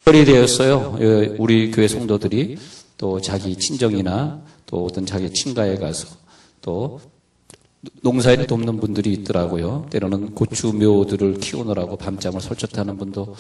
특별히 되었어요. 우리 교회 성도들이 또 자기 친정이나 또 어떤 자기 친가에 가서 또 농사일을 돕는 분들이 있더라고요. 때로는 고추묘들을 키우느라고 밤잠을 설쳤다는 분도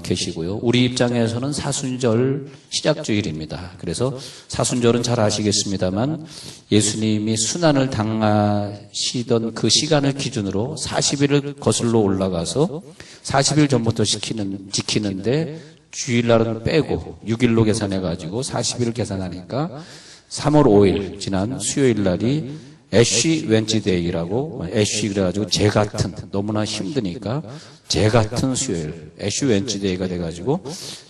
계시고요. 우리 입장에서는 사순절 시작주일입니다. 그래서 사순절은 잘 아시겠습니다만 예수님이 순환을 당하시던 그 시간을 기준으로 40일을 거슬러 올라가서 40일 전부터 지키는데 주일날은 빼고 6일로 계산해가지고 40일을 계산하니까 3월 5일 지난 수요일날이 애쉬 웬치데이라고, 애쉬 그래가지고 재 같은, 너무나 힘드니까 재 같은 수요일, 애쉬 웬치데이가 돼가지고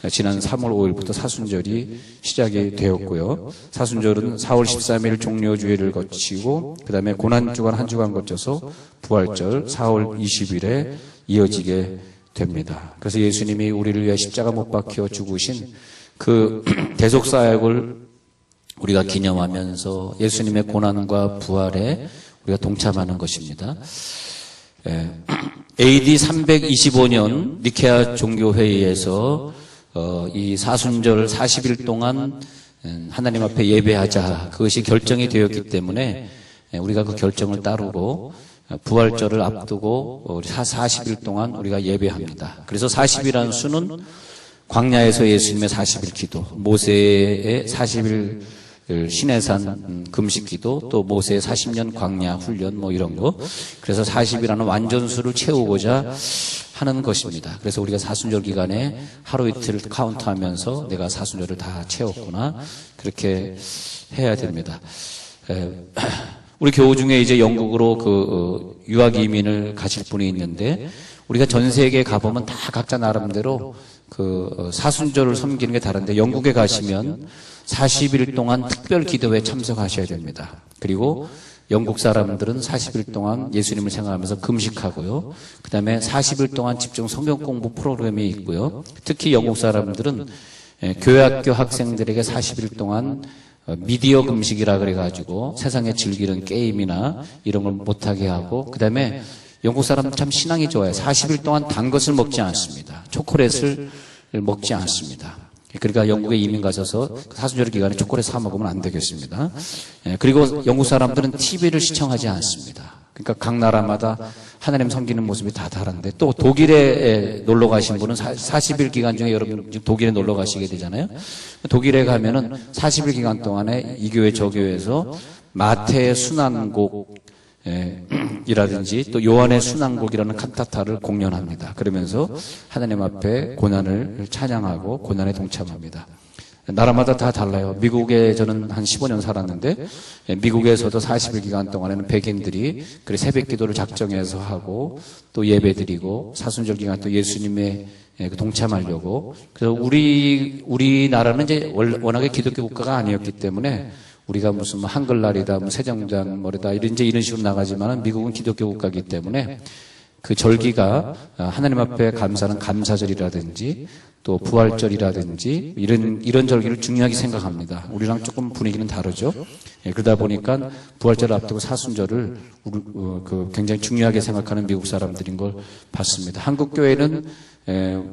지난 3월 5일부터 사순절이 시작이 되었고요. 사순절은 4월 13일 종료주일을 거치고 그 다음에 고난주간 한 주간 거쳐서 부활절 4월 20일에 이어지게 됩니다. 그래서 예수님이 우리를 위해 십자가 못 박혀 죽으신 그 대속사역을 우리가 기념하면서 예수님의 고난과 부활에 우리가 동참하는 것입니다. AD 325년 니케아 종교회의에서 이 사순절 40일 동안 하나님 앞에 예배하자, 그것이 결정이 되었기 때문에 우리가 그 결정을 따르고 부활절을 앞두고 40일 동안 우리가 예배합니다. 그래서 40이라는 수는 광야에서 예수님의 40일 기도, 모세의 40일 시내산 금식기도, 또 모세의 40년 광야 훈련 뭐 이런 거. 그래서 40이라는 완전수를 채우고자 하는 것입니다. 그래서 우리가 사순절 기간에 하루 이틀 카운트하면서 내가 사순절을 다 채웠구나, 그렇게 해야 됩니다. 우리 교우 중에 이제 영국으로 유학 이민을 가실 분이 있는데, 우리가 전 세계에 가보면 다 각자 나름대로 사순절을 섬기는 게 다른데, 영국에 가시면 40일 동안 특별 기도회에 참석하셔야 됩니다. 그리고 영국 사람들은 40일 동안 예수님을 생각하면서 금식하고요. 그 다음에 40일 동안 집중 성경 공부 프로그램이 있고요. 특히 영국 사람들은 교회학교 학생들에게 40일 동안 미디어 금식이라 그래가지고 세상에 즐기는 게임이나 이런 걸 못하게 하고, 그 다음에 영국 사람들 참 신앙이 좋아요. 40일 동안 단 것을 먹지 않습니다. 초콜릿을 먹지 않습니다. 그러니까 영국에 이민 가셔서 사순절 기간에 초콜릿 사 먹으면 안 되겠습니다. 그리고 영국 사람들은 TV를 시청하지 않습니다. 그러니까 각 나라마다 하나님 섬기는 모습이 다 다른데, 또 독일에 놀러 가신 분은 40일 기간 중에 여러분 독일에 놀러 가시게 되잖아요. 독일에 가면은 40일 기간 동안에 이 교회 저 교회에서 마태의 순환곡 이라든지 또 요한의 순환곡이라는 칸타타를 공연합니다. 그러면서 하나님 앞에 고난을 찬양하고 고난에 동참합니다. 나라마다 다 달라요. 미국에 저는 한 15년 살았는데, 미국에서도 40일 기간 동안에는 백인들이 새벽 기도를 작정해서 하고 또 예배드리고 사순절 기간 또 예수님의 동참하려고. 그래서 우리나라는 이제 워낙에 기독교 국가가 아니었기 때문에 우리가 무슨 한글날이다, 세정장 머리다 이런 식으로 나가지만, 미국은 기독교 국가이기 때문에 그 절기가 하나님 앞에 감사하는 감사절이라든지 또 부활절이라든지 이런 절기를 중요하게 생각합니다. 우리랑 조금 분위기는 다르죠. 그러다 보니까 부활절을 앞두고 사순절을 굉장히 중요하게 생각하는 미국 사람들인 걸 봤습니다. 한국 교회는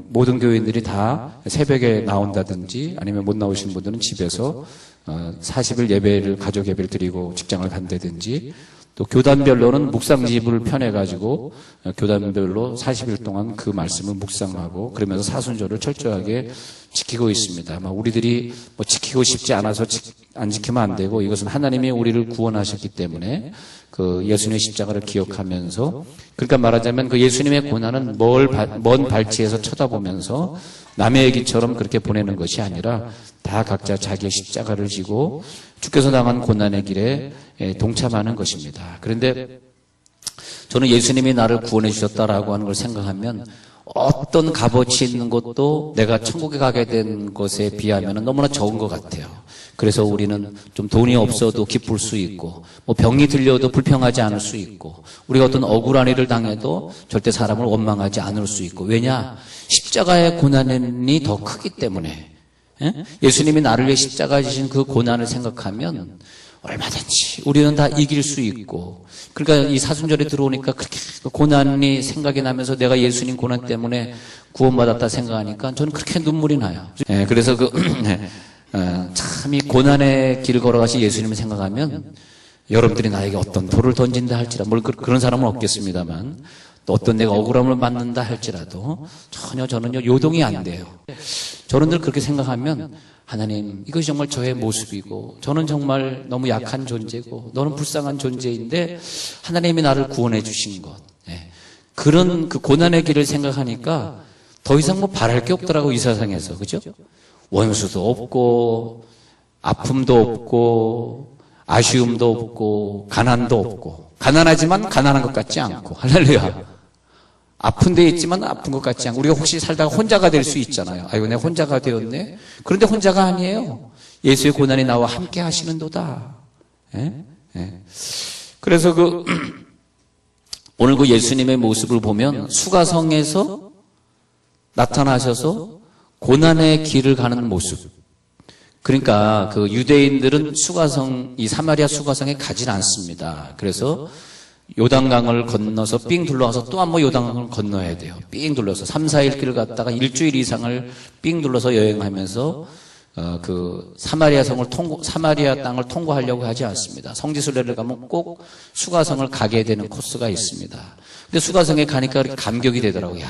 모든 교인들이 다 새벽에 나온다든지 아니면 못 나오신 분들은 집에서 40일 예배를, 가족 예배를 드리고 직장을 간다든지, 또 교단별로는 묵상집을 펴내가지고 교단별로 40일 동안 그 말씀을 묵상하고 그러면서 사순절을 철저하게 지키고 있습니다. 우리들이 지키고 싶지 않아서 안 지키면 안 되고, 이것은 하나님이 우리를 구원하셨기 때문에 그 예수님의 십자가를 기억하면서, 그러니까 말하자면 그 예수님의 고난은 먼 발치에서 쳐다보면서 남의 얘기처럼 그렇게 보내는 것이 아니라 다 각자 자기의 십자가를 지고 주께서 당한 고난의 길에 동참하는 것입니다. 그런데 저는 예수님이 나를 구원해 주셨다라고 하는 걸 생각하면 어떤 값어치 있는 것도 내가 천국에 가게 된 것에 비하면 너무나 적은 것 같아요. 그래서 우리는 좀 돈이 없어도 기쁠 수 있고, 병이 들려도 불평하지 않을 수 있고, 우리가 어떤 억울한 일을 당해도 절대 사람을 원망하지 않을 수 있고. 왜냐? 십자가의 고난이 더 크기 때문에. 예수님이 나를 위해 십자가 지신 그 고난을 생각하면 얼마든지 우리는 다 이길 수 있고, 그러니까 이 사순절에 들어오니까 그렇게 고난이 생각이 나면서 내가 예수님 고난 때문에 구원받았다 생각하니까 저는 그렇게 눈물이 나요. 그래서 참 이 고난의 길을 걸어가시 예수님을 생각하면 여러분들이 나에게 어떤 돌을 던진다 할지라, 뭘 그런 사람은 없겠습니다만, 또 어떤 내가 억울함을 받는다 할지라도 전혀 저는요 요동이 안 돼요. 저는 늘 그렇게 생각하면, 하나님, 이것이 정말 저의 모습이고 저는 정말 너무 약한 존재고 너는 불쌍한 존재인데 하나님이 나를 구원해 주신 것, 그런 그 고난의 길을 생각하니까 더 이상 뭐 바랄 게 없더라고, 이 세상에서. 그죠? 원수도 없고 아픔도 없고 아쉬움도 없고 가난도 없고, 가난하지만 가난한 것 같지 않고, 할렐루야. 아픈 데 있지만 아픈 것 같지 않고, 우리가 혹시 살다가 혼자가 될 수 있잖아요. 아이고, 내가 혼자가 되었네. 그런데 혼자가 아니에요. 예수의 고난이 나와 함께 하시는도다. 그래서 오늘 그 예수님의 모습을 보면 수가성에서 나타나셔서 고난의 길을 가는 모습. 그러니까 그 유대인들은 수가성, 이 사마리아 수가성에 가진 않습니다. 그래서 요단강을 건너서 삥 둘러가서 또 한 번 요단강을 건너야 돼요. 삥 둘러서 3, 4일 길을 갔다가 일주일 이상을 삥 둘러서 여행하면서 그 사마리아 땅을 통과하려고 하지 않습니다. 성지순례를 가면 꼭 수가성을 가게 되는 코스가 있습니다. 근데 수가성에 가니까 그렇게 감격이 되더라고요. 야,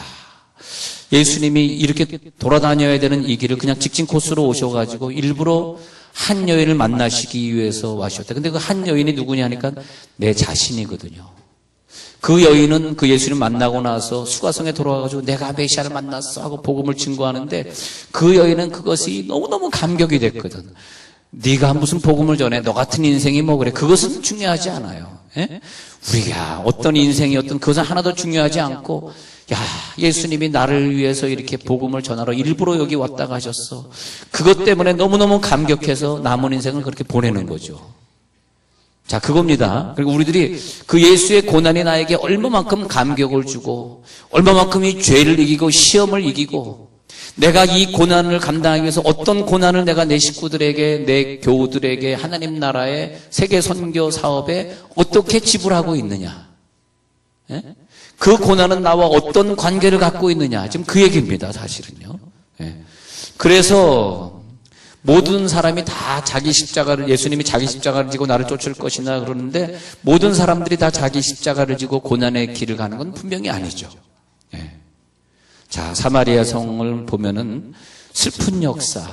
예수님이 이렇게 돌아다녀야 되는 이 길을 그냥 직진 코스로 오셔가지고 일부러 한 여인을 만나시기 위해서 와셨다. 근데 그 한 여인이 누구냐 하니까 내 자신이거든요. 그 여인은 그 예수님 만나고 나서 수가성에 돌아와가지고 내가 메시아를 만났어 하고 복음을 증거하는데, 그 여인은 그것이 너무너무 감격이 됐거든. 네가 무슨 복음을 전해? 너 같은 인생이 뭐 그래? 그것은 중요하지 않아요. 우리가 어떤 인생이 어떤 그것은 하나도 중요하지 않고, 야, 예수님이 나를 위해서 이렇게 복음을 전하러 일부러 여기 왔다 가셨어. 그것 때문에 너무너무 감격해서 남은 인생을 그렇게 보내는 거죠. 자, 그겁니다. 그리고 우리들이 그 예수의 고난이 나에게 얼마만큼 감격을 주고, 얼마만큼 이 죄를 이기고 시험을 이기고, 내가 이 고난을 감당하기 위해서 어떤 고난을 내가 내 식구들에게, 내 교우들에게, 하나님 나라의 세계 선교 사업에 어떻게 지불하고 있느냐. 그 고난은 나와 어떤 관계를 갖고 있느냐. 지금 그 얘기입니다, 사실은요. 그래서 모든 사람이 다 자기 십자가를, 예수님이 자기 십자가를 지고 나를 쫓을 것이나 그러는데, 모든 사람들이 다 자기 십자가를 지고 고난의 길을 가는 건 분명히 아니죠. 자, 사마리아 성을 보면은 슬픈 역사,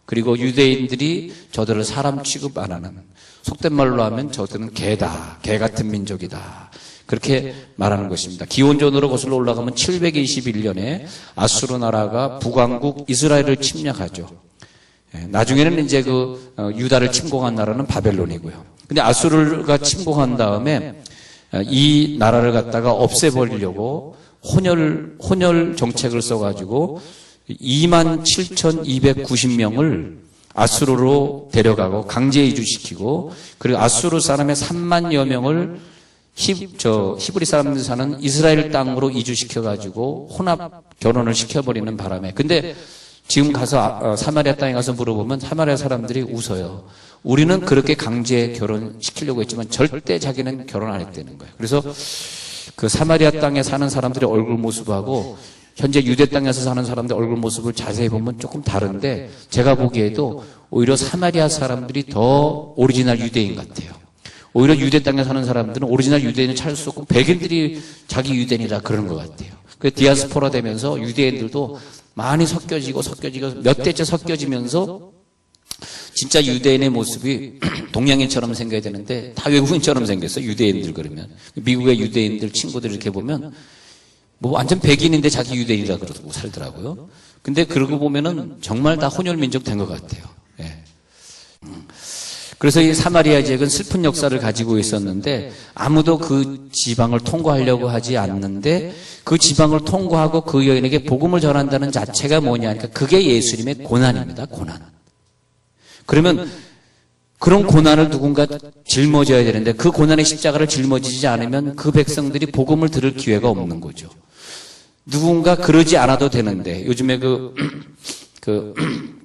그리고 유대인들이 저들을 사람 취급 안 하는, 속된 말로 하면 저들은 개다, 개 같은 민족이다, 그렇게 말하는 것입니다. 기원전으로 거슬러 올라가면 721년에 아수르 나라가 북왕국 이스라엘을 침략하죠. 나중에는 이제 유다를 침공한 나라는 바벨론이고요. 근데 아수르가 침공한 다음에 이 나라를 갖다가 없애버리려고 혼혈 정책을 써가지고 27,290명을 아수르로 데려가고 강제 이주시키고, 그리고 아수르 사람의 3만여 명을 히브리 사람들 사는 이스라엘 땅으로 이주시켜가지고 혼합 결혼을 시켜버리는 바람에, 근데 지금 가서 사마리아 땅에 가서 물어보면 사마리아 사람들이 웃어요. 우리는 그렇게 강제 결혼시키려고 했지만 절대 자기는 결혼 안 했다는 거예요. 그래서 그 사마리아 땅에 사는 사람들의 얼굴 모습하고 현재 유대 땅에서 사는 사람들의 얼굴 모습을 자세히 보면 조금 다른데, 제가 보기에도 오히려 사마리아 사람들이 더 오리지널 유대인 같아요. 오히려 유대 땅에 사는 사람들은 오리지널 유대인을 찾을 수 없고 백인들이 자기 유대인이라 그러는 것 같아요. 그 디아스포라 되면서 유대인들도 많이 섞여지고 몇 대째 섞여지면서 진짜 유대인의 모습이 동양인처럼 생겨야 되는데 다 외국인처럼 생겼어요. 유대인들. 그러면 미국의 유대인들 친구들 이렇게 보면 뭐 완전 백인인데 자기 유대인이라 그러고 살더라고요. 근데 그러고 보면은 정말 다 혼혈민족 된 것 같아요. 그래서 이 사마리아 지역은 슬픈 역사를 가지고 있었는데 아무도 그 지방을 통과하려고 하지 않는데, 그 지방을 통과하고 그 여인에게 복음을 전한다는 자체가 뭐냐 하니까 그게 예수님의 고난입니다. 고난. 그러면 그런 고난을 누군가 짊어져야 되는데 그 고난의 십자가를 짊어지지 않으면 그 백성들이 복음을 들을 기회가 없는 거죠. 누군가 그러지 않아도 되는데, 요즘에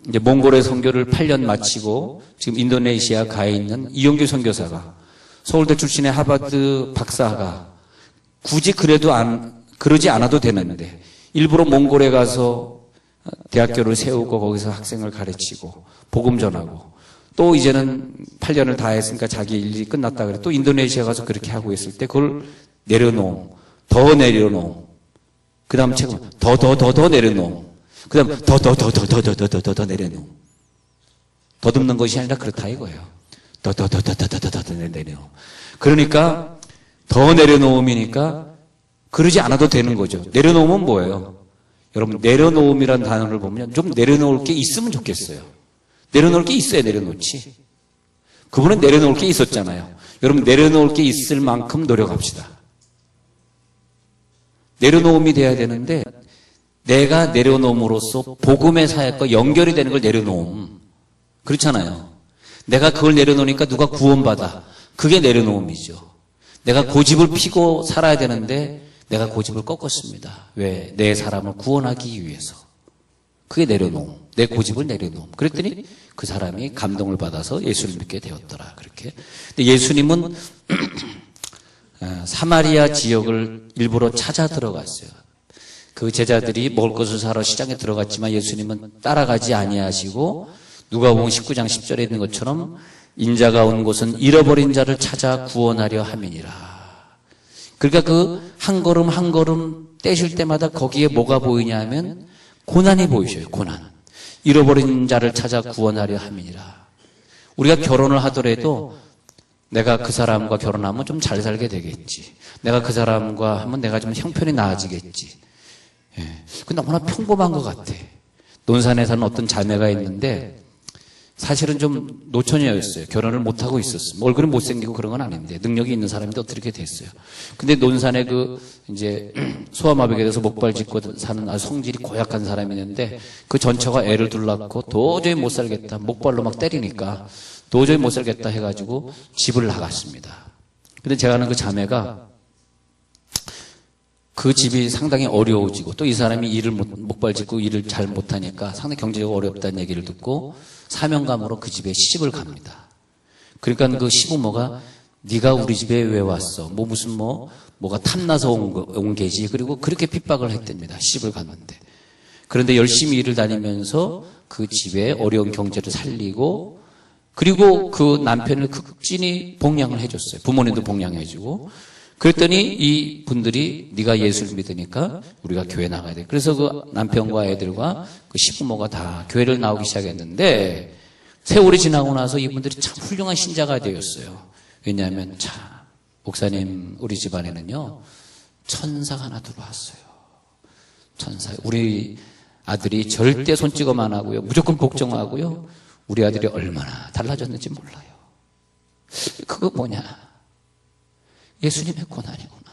이제 몽골의 선교를 8년 마치고 지금 인도네시아 가에 있는 이용규 선교사가 서울대 출신의 하버드 박사가 굳이 그러지 않아도 되는데 일부러 몽골에 가서 대학교를 세우고 거기서 학생을 가르치고 복음 전하고 또 이제는 8년을 다 했으니까 자기 일이 끝났다 그래. 또 인도네시아 가서 그렇게 하고 있을 때 그걸 내려놓음. 더 내려놓음. 그 다음 책은 더 내려놓음. 그 다음 더 내려놓음. 더듬는 것이 아니라 그렇다 이거예요. 더 내려놓음. 그러니까 더 내려놓음이니까 그러지 않아도 되는 거죠. 내려놓으면 뭐예요? 여러분 내려놓음이라는 단어를 보면 좀 내려놓을 게 있으면 좋겠어요. 내려놓을 게 있어야 내려놓지. 그분은 내려놓을 게 있었잖아요. 여러분 내려놓을 게 있을 만큼 노력합시다. 내려놓음이 돼야 되는데 내가 내려놓음으로써 복음의 사역과 연결이 되는 걸 내려놓음. 그렇잖아요. 내가 그걸 내려놓으니까 누가 구원받아. 그게 내려놓음이죠. 내가 고집을 피고 살아야 되는데 내가 고집을 꺾었습니다. 왜? 내 사람을 구원하기 위해서. 그게 내려놓음. 내 고집을 내려놓음. 그랬더니 그 사람이 감동을 받아서 예수를 믿게 되었더라. 그렇게. 근데 예수님은 사마리아 지역을 일부러 찾아 들어갔어요. 그 제자들이 먹을 것을 사러 시장에 들어갔지만 예수님은 따라가지 아니하시고 누가복음 19장 10절에 있는 것처럼 인자가 온 곳은 잃어버린 자를 찾아 구원하려 함이니라. 그러니까 그 한 걸음 한 걸음 떼실 때마다 거기에 뭐가 보이냐 하면 고난이 보이셔요. 고난. 잃어버린 자를 찾아 구원하려 함이니라. 우리가 결혼을 하더라도 내가 그 사람과 결혼하면 좀 잘 살게 되겠지. 내가 그 사람과 하면 내가 좀 형편이 나아지겠지. 예. 그 너무나 평범한 것 같아. 논산에 사는 어떤 자매가 있는데 사실은 좀 노처녀였어요. 결혼을 못하고 있었어요. 얼굴이 못생기고 그런 건 아닌데 능력이 있는 사람인데 어떻게 됐어요. 근데 논산에 이제 소아마비에 대해서 목발 짚고 사는 아주 성질이 고약한 사람이 있는데 그 전처가 애를 둘 낳고 도저히 못 살겠다. 목발로 막 때리니까 도저히 못 살겠다 해가지고 집을 나갔습니다. 근데 제가 아는 그 자매가 그 집이 상당히 어려워지고 또 이 사람이 일을 목발 짚고 일을 잘 못하니까 상당히 경제적으로 어렵다는 얘기를 듣고 사명감으로 그 집에 시집을 갑니다. 그러니까 그 시부모가 네가 우리 집에 왜 왔어? 뭐가 탐나서 온 게지. 그리고 그렇게 핍박을 했답니다. 시집을 갔는데. 그런데 열심히 일을 다니면서 그 집에 어려운 경제를 살리고 그리고 그 남편을 극진히 봉양을 해줬어요. 부모님도 봉양해주고. 그랬더니 이 분들이 네가 예수를 믿으니까 우리가 교회 나가야 돼. 그래서 그 남편과 애들과 그 시부모가 다 교회를 나오기 시작했는데 세월이 지나고 나서 이분들이 참 훌륭한 신자가 되었어요. 왜냐하면 자 목사님 우리 집안에는요 천사가 하나 들어왔어요. 천사. 우리 아들이 절대 손찌검 안 하고요. 무조건 복종하고요. 우리 아들이 얼마나 달라졌는지 몰라요. 그거 뭐냐? 예수님의 고난이구나.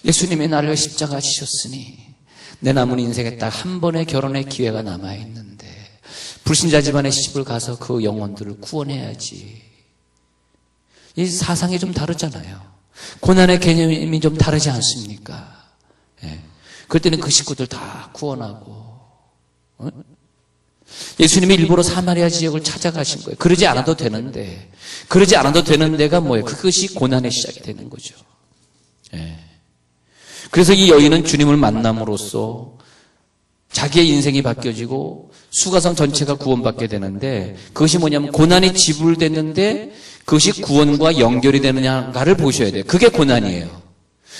예수님이 나를 십자가 지셨으니 내 남은 인생에 딱 한 번의 결혼의 기회가 남아있는데 불신자 집안의 시집을 가서 그 영혼들을 구원해야지. 이 사상이 좀 다르잖아요. 고난의 개념이 좀 다르지 않습니까? 예. 그럴 때는 그 식구들 다 구원하고 어? 예수님이 일부러 사마리아 지역을 찾아가신 거예요. 그러지 않아도 되는데 그러지 않아도 되는 데가 뭐예요? 그것이 고난의 시작이 되는 거죠. 예. 그래서 이 여인은 주님을 만남으로써 자기의 인생이 바뀌어지고 수가성 전체가 구원받게 되는데 그것이 뭐냐면 고난이 지불됐는데 그것이 구원과 연결이 되느냐를 보셔야 돼요. 그게 고난이에요.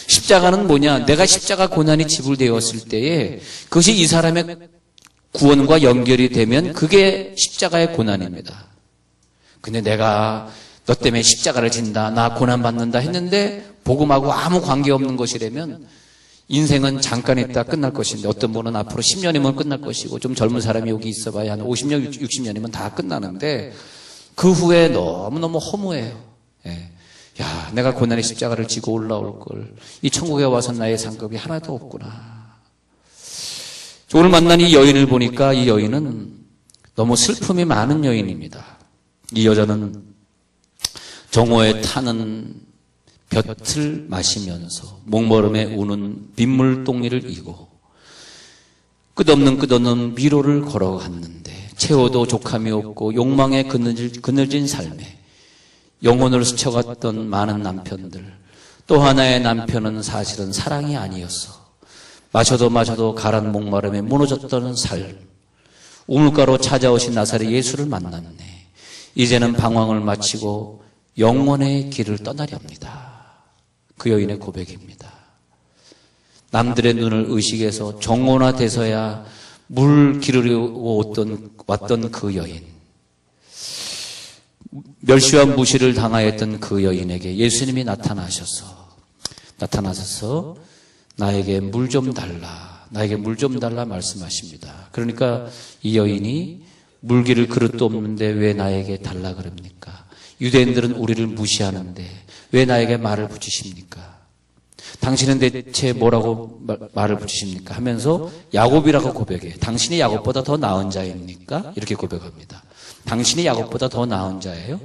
십자가는 뭐냐? 내가 십자가 고난이 지불되었을 때에 그것이 이 사람의 구원과 연결이 되면 그게 십자가의 고난입니다. 근데 내가 너 때문에 십자가를 진다, 나 고난받는다 했는데 복음하고 아무 관계없는 것이라면 인생은 잠깐 있다 끝날 것인데 어떤 분은 앞으로 10년이면 끝날 것이고 좀 젊은 사람이 여기 있어봐야 한 50년, 60년이면 다 끝나는데 그 후에 너무너무 허무해요. 예. 야, 내가 고난의 십자가를 지고 올라올 걸. 이 천국에 와서 나의 상급이 하나도 없구나. 오늘 만난 이 여인을 보니까 이 여인은 너무 슬픔이 많은 여인입니다. 이 여자는 정오에 타는 볕을 마시면서 목마름에 우는 빗물동리를 이고 끝없는 미로를 걸어갔는데 채워도 족함이 없고 욕망에 그늘진 삶에 영혼을 스쳐갔던 많은 남편들, 또 하나의 남편은 사실은 사랑이 아니었어. 마셔도 가란 목마름에 무너졌던 삶. 우물가로 찾아오신 나사렛 예수를 만났네. 이제는 방황을 마치고 영원의 길을 떠나렵니다. 그 여인의 고백입니다. 남들의 눈을 의식해서 정원화돼서야 물 기르려고 왔던 그 여인, 멸시와 무시를 당하였던 그 여인에게 예수님이 나타나셔서 나에게 물 좀 달라, 나에게 물 좀 달라 말씀하십니다. 그러니까 이 여인이 물기를 그릇도 없는데 왜 나에게 달라 그럽니까? 유대인들은 우리를 무시하는데 왜 나에게 말을 붙이십니까? 당신은 대체 뭐라고 말을 붙이십니까? 하면서 야곱이라고 고백해. 당신이 야곱보다 더 나은 자입니까? 이렇게 고백합니다. 당신이 야곱보다 더 나은 자예요?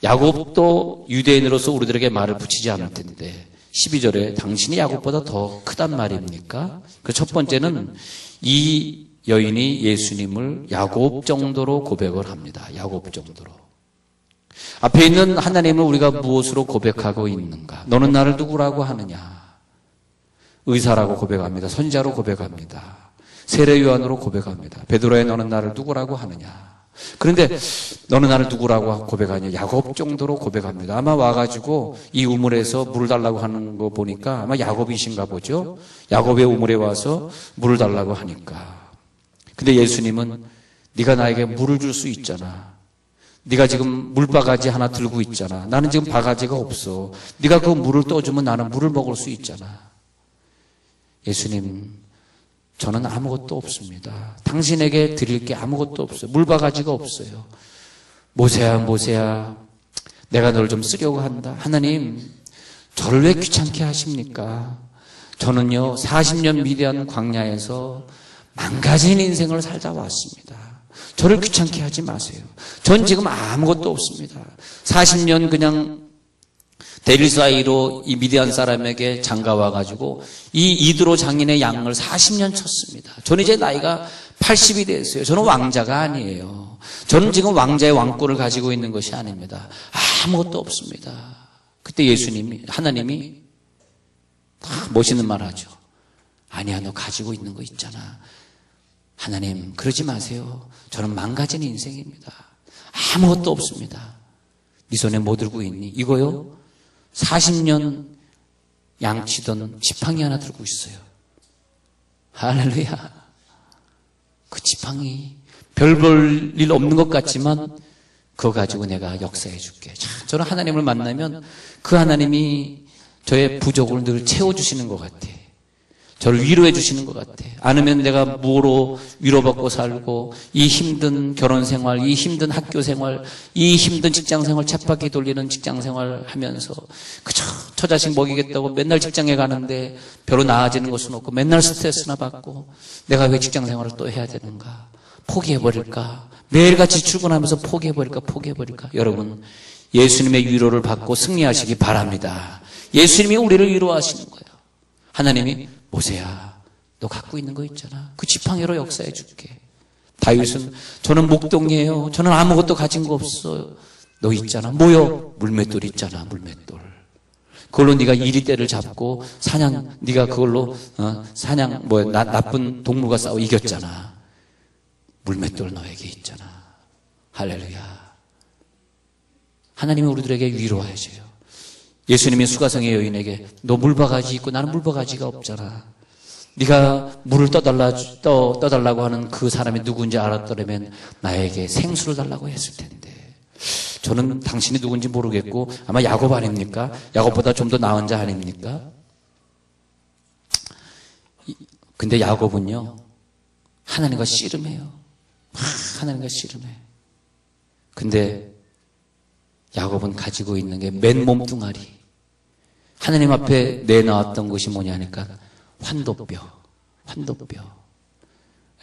야곱도 유대인으로서 우리들에게 말을 붙이지 않을 텐데 12절에 당신이 야곱보다 더 크단 말입니까? 그 첫 번째는 이 여인이 예수님을 야곱 정도로 고백을 합니다. 야곱 정도로. 앞에 있는 하나님을 우리가 무엇으로 고백하고 있는가? 너는 나를 누구라고 하느냐? 의사라고 고백합니다. 선지자로 고백합니다. 세례 요한으로 고백합니다. 베드로야 너는 나를 누구라고 하느냐? 그런데 너는 나를 누구라고 고백하냐? 야곱 정도로 고백합니다. 아마 와가지고 이 우물에서 물을 달라고 하는 거 보니까 아마 야곱이신가 보죠? 야곱의 우물에 와서 물을 달라고 하니까. 근데 예수님은 네가 나에게 물을 줄 수 있잖아. 네가 지금 물바가지 하나 들고 있잖아. 나는 지금 바가지가 없어. 네가 그 물을 떠주면 나는 물을 먹을 수 있잖아. 예수님, 저는 아무것도 없습니다. 당신에게 드릴 게 아무것도 없어요. 물바가지가 없어요. 모세야, 내가 너를 좀 쓰려고 한다. 하나님, 저를 왜 귀찮게 하십니까? 저는요, 40년 미디안 광야에서 망가진 인생을 살다 왔습니다. 저를 귀찮게 하지 마세요. 전 지금 아무것도 없습니다. 40년 그냥 대릴 사이로 이 미디안 사람에게 장가와가지고 이 이드로 장인의 양을 40년 쳤습니다. 저는 이제 나이가 80이 됐어요. 저는 왕자가 아니에요. 저는 지금 왕자의 왕권을 가지고 있는 것이 아닙니다. 아무것도 없습니다. 그때 하나님이 멋있는 말 하죠. 아니야, 너 가지고 있는 거 있잖아. 하나님, 그러지 마세요. 저는 망가진 인생입니다. 아무것도 없습니다. 네 손에 뭐 들고 있니? 이거요? 40년 양치던 지팡이 하나 들고 있어요. 할렐루야. 그 지팡이 별 볼 일 없는 것 같지만 그거 가지고 내가 역사해 줄게. 저는 하나님을 만나면 그 하나님이 저의 부족을 늘 채워주시는 것 같아. 저를 위로해 주시는 것 같아. 않으면 내가 뭐로 위로받고 살고, 이 힘든 결혼생활, 이 힘든 학교생활, 이 힘든 직장생활, 쳇바퀴 돌리는 직장생활 하면서 그저 처자식 먹이겠다고 맨날 직장에 가는데 별로 나아지는 것은 없고 맨날 스트레스나 받고 내가 왜 직장생활을 또 해야 되는가? 포기해버릴까? 매일같이 출근하면서 포기해버릴까? 여러분, 예수님의 위로를 받고 승리하시기 바랍니다. 예수님이 우리를 위로하시는 거예요. 하나님이 모세야, 너 갖고 있는 거 있잖아. 그 지팡이로 역사해 줄게. 다윗은 저는 목동이에요. 저는 아무것도 가진 거 없어요. 너 있잖아. 뭐요? 물맷돌 있잖아. 물맷돌. 그걸로 네가 이리떼를 잡고 네가 그걸로 나쁜 동물과 싸워 이겼잖아. 물맷돌 너에게 있잖아. 할렐루야. 하나님이 우리들에게 위로하셔요. 예수님이 수가성의 여인에게 너 물바가지 있고 나는 물바가지가 없잖아. 네가 물을 떠달라고 하는 그 사람이 누구인지 알았더라면 나에게 생수를 달라고 했을 텐데. 저는 당신이 누군지 모르겠고 아마 야곱 아닙니까? 야곱보다 좀 더 나은 자 아닙니까? 근데 야곱은요, 하나님과 씨름해요. 하나님과 씨름해. 근데 야곱은 가지고 있는 게 맨몸 뚱아리. 하나님 앞에 내놔왔던 것이 뭐냐니까 환도뼈.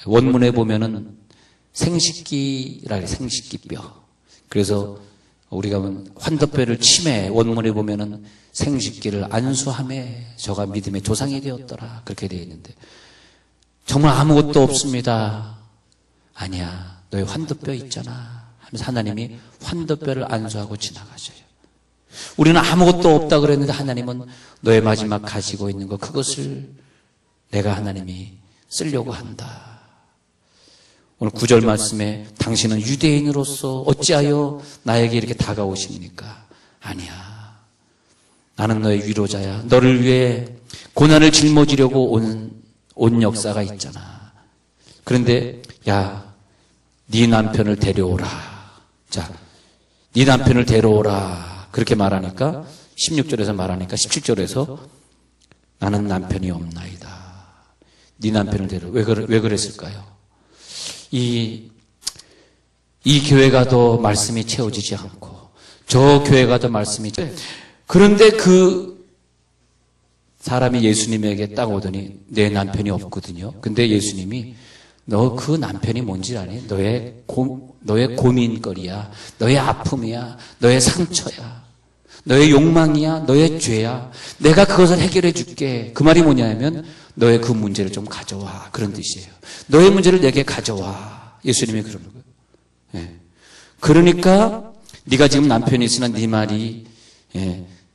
원문에 보면은 생식기라 그래, 생식기뼈. 그래서 우리가 환도뼈를 침해, 원문에 보면은 생식기를 안수함에 저가 믿음의 조상이 되었더라. 그렇게 되어 있는데 정말 아무것도 없습니다. 아니야, 너의 환도뼈 있잖아 하면서 하나님이 환도뼈를 안수하고 지나가셔요. 우리는 아무것도 없다 그랬는데 하나님은 너의 마지막 가지고 있는 것, 그것을 내가 하나님이 쓰려고 한다. 오늘 9절 말씀에 당신은 유대인으로서 어찌하여 나에게 이렇게 다가오십니까? 아니야, 나는 너의 위로자야. 너를 위해 고난을 짊어지려고 온 역사가 있잖아. 그런데 야, 네 남편을 데려오라. 자, 네 남편을 데려오라. 그렇게 말하니까 16절에서 말하니까 17절에서 나는 남편이 없나이다. 네 남편을 데려오. 왜 그랬을까요? 이 교회가 더 말씀이 채워지지 않고 저 교회가 더 말씀이 그런데 그 사람이 예수님에게 딱 오더니 내 남편이 없거든요. 근데 예수님이 너 그 남편이 뭔지 아니? 너의 고민거리야. 너의 아픔이야. 너의 상처야. 너의 욕망이야. 너의 죄야. 내가 그것을 해결해 줄게. 그 말이 뭐냐면 너의 그 문제를 좀 가져와. 그런 뜻이에요. 너의 문제를 내게 가져와. 예수님이 그러는 거예요. 예. 그러니까 네가 지금 남편이 있으나 네 말이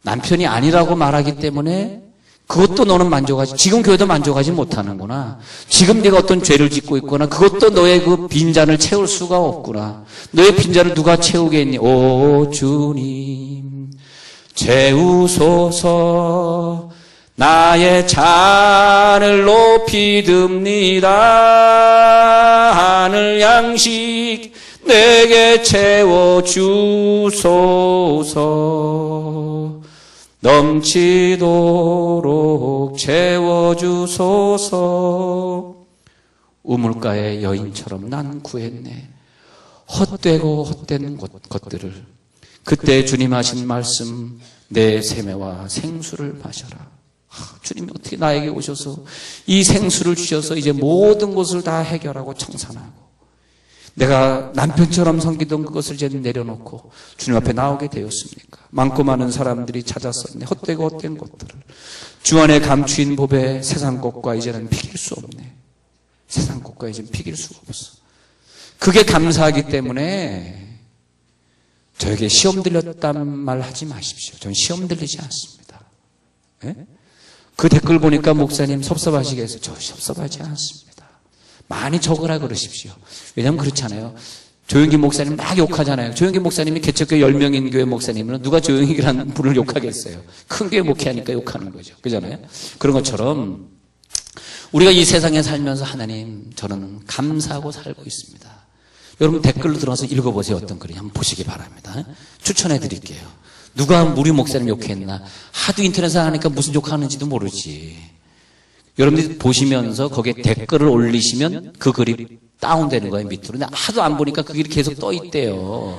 남편이 아니라고 말하기 때문에 그것도 너는 만족하지, 지금 교회도 만족하지 못하는구나. 지금 네가 어떤 죄를 짓고 있거나 그것도 너의 그 빈잔을 채울 수가 없구나. 너의 빈잔을 누가 채우겠니? 오 주님 채우소서. 나의 잔을 높이 듭니다. 하늘 양식 내게 채워주소서. 넘치도록 채워주소서. 우물가의 여인처럼 난 구했네. 헛되고 헛된 것들을. 그때 주님 하신 말씀, 내 세매와 생수를 마셔라. 주님이 어떻게 나에게 오셔서 이 생수를 주셔서 이제 모든 것을 다 해결하고 청산하고 내가 남편처럼 섬기던 그것을 이제 내려놓고 주님 앞에 나오게 되었습니까? 많고 많은 사람들이 찾았었네. 헛되고 헛된 것들을. 주 안에 감추인 법에 세상 것과 이제는 비길 수 없네. 세상 것과 이제는 비길 수가 없어. 그게 감사하기 때문에 저에게 시험 들렸다는 말 하지 마십시오. 저는 시험 들리지 않습니다. 네? 그 댓글 보니까 목사님 섭섭하시겠어요? 저 섭섭하지 않습니다. 많이 적으라 그러십시오. 왜냐하면 그렇잖아요. 조영기 목사님 막 욕하잖아요. 조영기 목사님이 개척교회 10명인 교회 목사님은 누가 조영기라는 분을 욕하겠어요. 큰 교회 목회하니까 욕하는 거죠. 그잖아요. 그런 것처럼 우리가 이 세상에 살면서 하나님, 저는 감사하고 살고 있습니다. 여러분 댓글로 들어와서 읽어보세요. 어떤 글이 한번 보시기 바랍니다. 추천해 드릴게요. 누가 우리 목사님 욕했나? 하도 인터넷에 하니까 무슨 욕하는지도 모르지. 여러분들이 보시면서 거기에 댓글을 올리시면 그 글이 다운되는 거예요, 밑으로. 근데 하도 안 보니까 그 글이 계속 떠 있대요.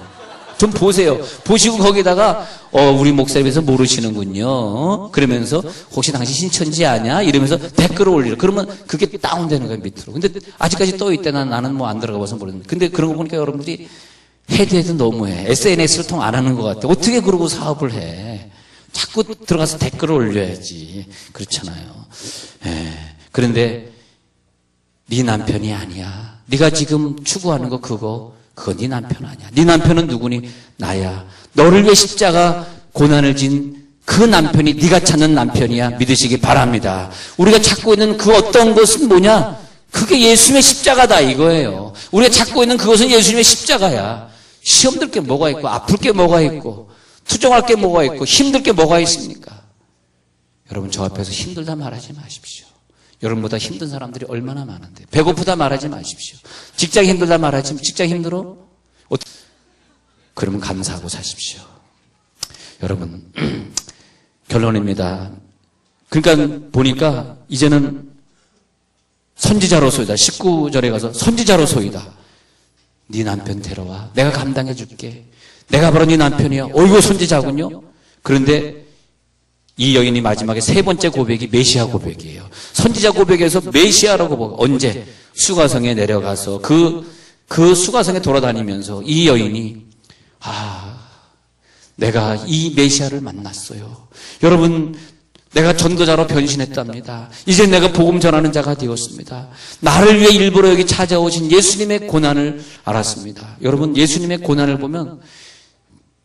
좀 보세요. 보시고 거기다가 우리 목사님에서 모르시는군요. 그러면서 혹시 당신 신천지 아냐? 이러면서 댓글을 올리라. 그러면 그게 다운되는 거예요, 밑으로. 근데 아직까지 떠 있대. 나는 뭐 안 들어가 봐서 모르는데. 근데 그런 거 보니까 여러분들이 해도 너무해. SNS를 통 안 하는 것 같아. 어떻게 그러고 사업을 해? 자꾸 들어가서 댓글을 올려야지. 그렇잖아요. 그런데 네 남편이 아니야. 네가 지금 추구하는 거 그거 네 남편 아니야. 네 남편은 누구니? 나야. 너를 위해 십자가 고난을 진 그 남편이 네가 찾는 남편이야. 믿으시기 바랍니다. 우리가 찾고 있는 그 어떤 것은 뭐냐? 그게 예수님의 십자가다 이거예요. 우리가 찾고 있는 그것은 예수님의 십자가야. 시험 들 게 뭐가 있고 아플 게 뭐가 있고 투정할 게 뭐가 있고 힘들 게 뭐가 있습니까? 여러분 저 앞에서 힘들다 말하지 마십시오. 여러분보다 힘든 사람들이 얼마나 많은데. 배고프다 말하지 마십시오. 직장 힘들다 말하지. 직장 힘들어? 그러면 감사하고 사십시오. 여러분 결론입니다. 그러니까 보니까 이제는 선지자로소이다. 19절에 가서 선지자로소이다. 네 남편 데려와. 내가 감당해 줄게. 내가 바로 네 남편이야. 이거 선지자군요. 그런데 이 여인이 마지막에 세 번째 고백이 메시아 고백이에요. 선지자 고백에서 메시아라고 보고 언제 수가성에 내려가서 그 수가성에 돌아다니면서 이 여인이 내가 이 메시아를 만났어요. 여러분 내가 전도자로 변신했답니다. 이제 내가 복음 전하는 자가 되었습니다. 나를 위해 일부러 여기 찾아오신 예수님의 고난을 알았습니다. 여러분, 예수님의 고난을 보면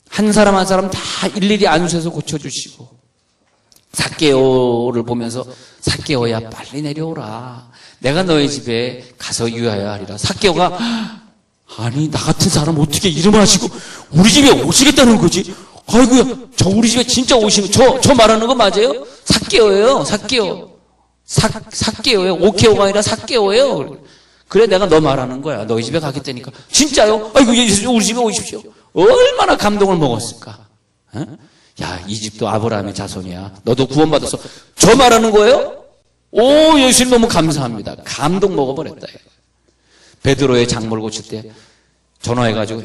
한 사람 한 사람 다 일일이 안수해서 고쳐주시고, 삭개오를 보면서 삭개오야 빨리 내려오라. 내가 너의 집에 가서 유하여 하리라. 삭개오가 아니 나 같은 사람 어떻게 이름을 하시고 우리 집에 오시겠다는 거지? 아이고야, 저 우리 집에 진짜 오시는 저 말하는 거 맞아요? 삭개오예요. 삭개오예요. 오케오가 아니라 삭개오예요. 그래 내가 너 말하는 거야. 너희 집에 가겠다니까. 진짜요? 아이고 우리 집에 오십시오. 얼마나 감동을 먹었을까? 어? 야, 이 집도 아브라함의 자손이야. 너도 구원받았어. 저 말하는 거예요? 오, 예수님 너무 감사합니다. 감동 먹어버렸다. 베드로의 장모를 고칠 때 전화해가지고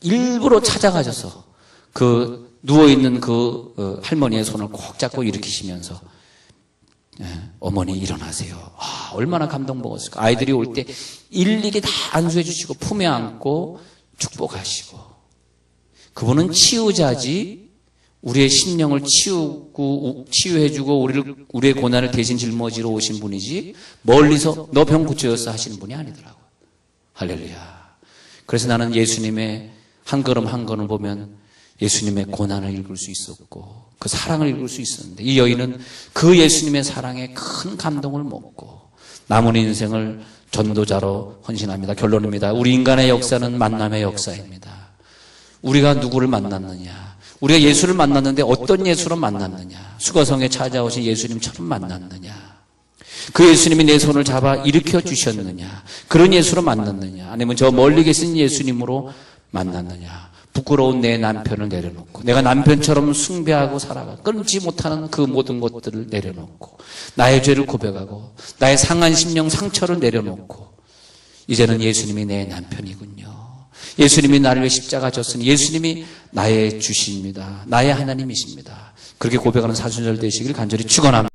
일부러 찾아가셔서 그 누워있는 그 할머니의 손을 꼭 잡고 일으키시면서 어머니 일어나세요. 아, 얼마나 감동 먹었을까. 아이들이 올 때 일일이 다 안수해 주시고 품에 안고 축복하시고. 그분은 치유자지 우리의 심령을 치유해주고 우리의 고난을 대신 짊어지러 오신 분이지 멀리서 너 병 고쳐줬어 하시는 분이 아니더라고요. 할렐루야. 그래서 나는 예수님의 한 걸음 한 걸음 보면 예수님의 고난을 읽을 수 있었고 그 사랑을 읽을 수 있었는데 이 여인은 그 예수님의 사랑에 큰 감동을 먹고 남은 인생을 전도자로 헌신합니다. 결론입니다. 우리 인간의 역사는 만남의 역사입니다. 우리가 누구를 만났느냐, 우리가 예수를 만났는데 어떤 예수로 만났느냐, 수거성에 찾아오신 예수님처럼 만났느냐, 그 예수님이 내 손을 잡아 일으켜 주셨느냐, 그런 예수로 만났느냐, 아니면 저 멀리 계신 예수님으로 만났느냐. 부끄러운 내 남편을 내려놓고 내가 남편처럼 숭배하고 살아가 끊지 못하는 그 모든 것들을 내려놓고 나의 죄를 고백하고 나의 상한 심령 상처를 내려놓고 이제는 예수님이 내 남편이군요. 예수님이 나를 위해 십자가 졌으니 예수님이 나의 주십니다. 나의 하나님이십니다. 그렇게 고백하는 사순절 되시길 간절히 축원합니다.